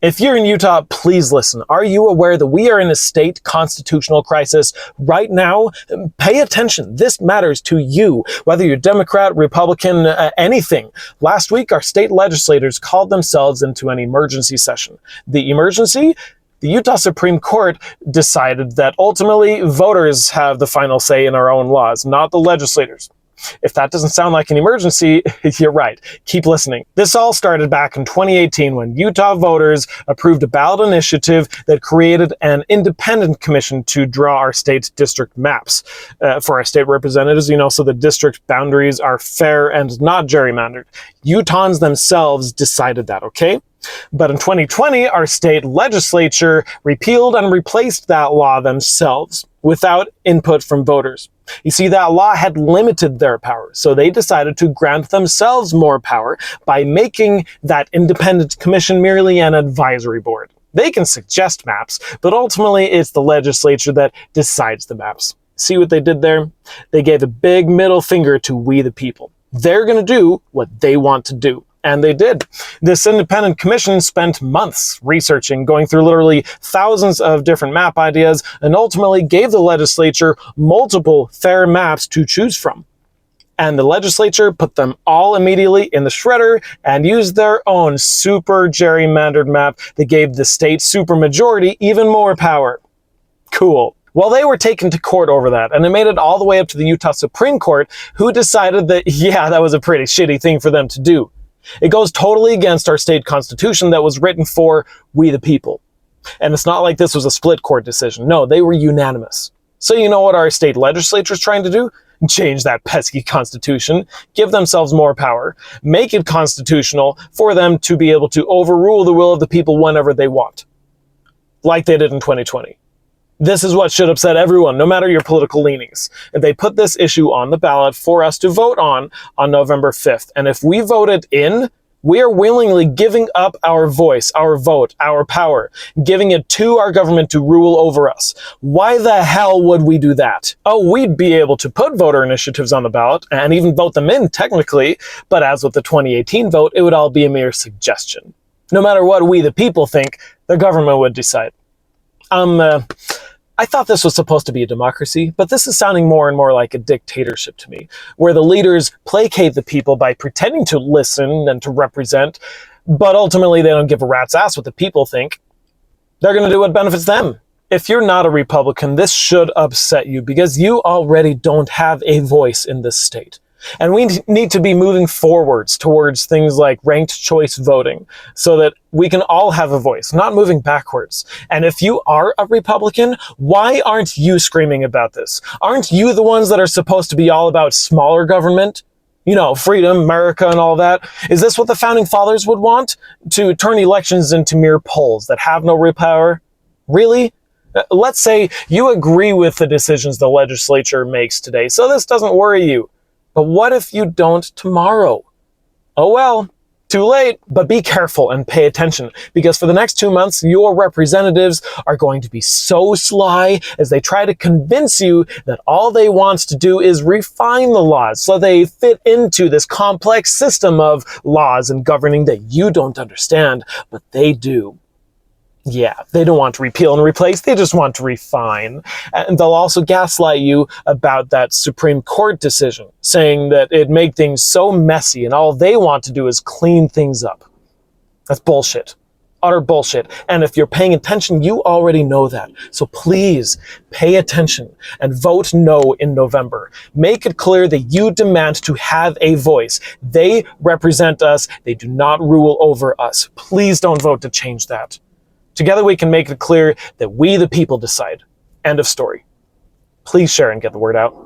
If you're in Utah, please listen. Are you aware that we are in a state constitutional crisis right now? Pay attention. This matters to you, whether you're Democrat, Republican, anything. Last week, our state legislators called themselves into an emergency session. The emergency? The Utah Supreme Court decided that ultimately voters have the final say in our own laws, not the legislators. If that doesn't sound like an emergency, you're right. Keep listening. This all started back in 2018 when Utah voters approved a ballot initiative that created an independent commission to draw our state district maps for our state representatives, so the district boundaries are fair and not gerrymandered. Utahns themselves decided that, okay? But in 2020, our state legislature repealed and replaced that law themselves without input from voters. You see, that law had limited their power, so they decided to grant themselves more power by making that independent commission merely an advisory board. They can suggest maps, but ultimately it's the legislature that decides the maps. See what they did there? They gave a big middle finger to we the people. They're going to do what they want to do. And they did. This independent commission spent months researching, going through literally thousands of different map ideas, and ultimately gave the legislature multiple fair maps to choose from. And the legislature put them all immediately in the shredder and used their own super gerrymandered map that gave the state supermajority even more power. Cool. Well, they were taken to court over that, and it made it all the way up to the Utah Supreme Court, who decided that, yeah, that was a pretty shitty thing for them to do. It goes totally against our state constitution that was written for we the people. And it's not like this was a split court decision. No, they were unanimous. So you know what our state legislature is trying to do? Change that pesky constitution, give themselves more power, make it constitutional for them to be able to overrule the will of the people whenever they want. Like they did in 2020. This is what should upset everyone, no matter your political leanings. If they put this issue on the ballot for us to vote on November 5th, and if we vote it in, we are willingly giving up our voice, our vote, our power, giving it to our government to rule over us. Why the hell would we do that? Oh, we'd be able to put voter initiatives on the ballot and even vote them in, technically, but as with the 2018 vote, it would all be a mere suggestion. No matter what we the people think, the government would decide. I thought this was supposed to be a democracy, but this is sounding more and more like a dictatorship to me, where the leaders placate the people by pretending to listen and to represent, but ultimately they don't give a rat's ass what the people think. They're going to do what benefits them. If you're not a Republican, this should upset you because you already don't have a voice in this state. And we need to be moving forwards towards things like ranked choice voting so that we can all have a voice, not moving backwards. And if you are a Republican, why aren't you screaming about this? Aren't you the ones that are supposed to be all about smaller government? Freedom, America, and all that. Is this what the founding fathers would want? To turn elections into mere polls that have no real power? Really? Let's say you agree with the decisions the legislature makes today, so this doesn't worry you. But what if you don't tomorrow? Oh well, too late. But be careful and pay attention, because for the next 2 months, your representatives are going to be so sly as they try to convince you that all they want to do is refine the laws so they fit into this complex system of laws and governing that you don't understand, but they do. Yeah, they don't want to repeal and replace, they just want to refine. And they'll also gaslight you about that Supreme Court decision, saying that it'd make things so messy and all they want to do is clean things up. That's bullshit. Utter bullshit. And if you're paying attention, you already know that. So please pay attention and vote no in November. Make it clear that you demand to have a voice. They represent us. They do not rule over us. Please don't vote to change that. Together we can make it clear that we the people decide. End of story. Please share and get the word out.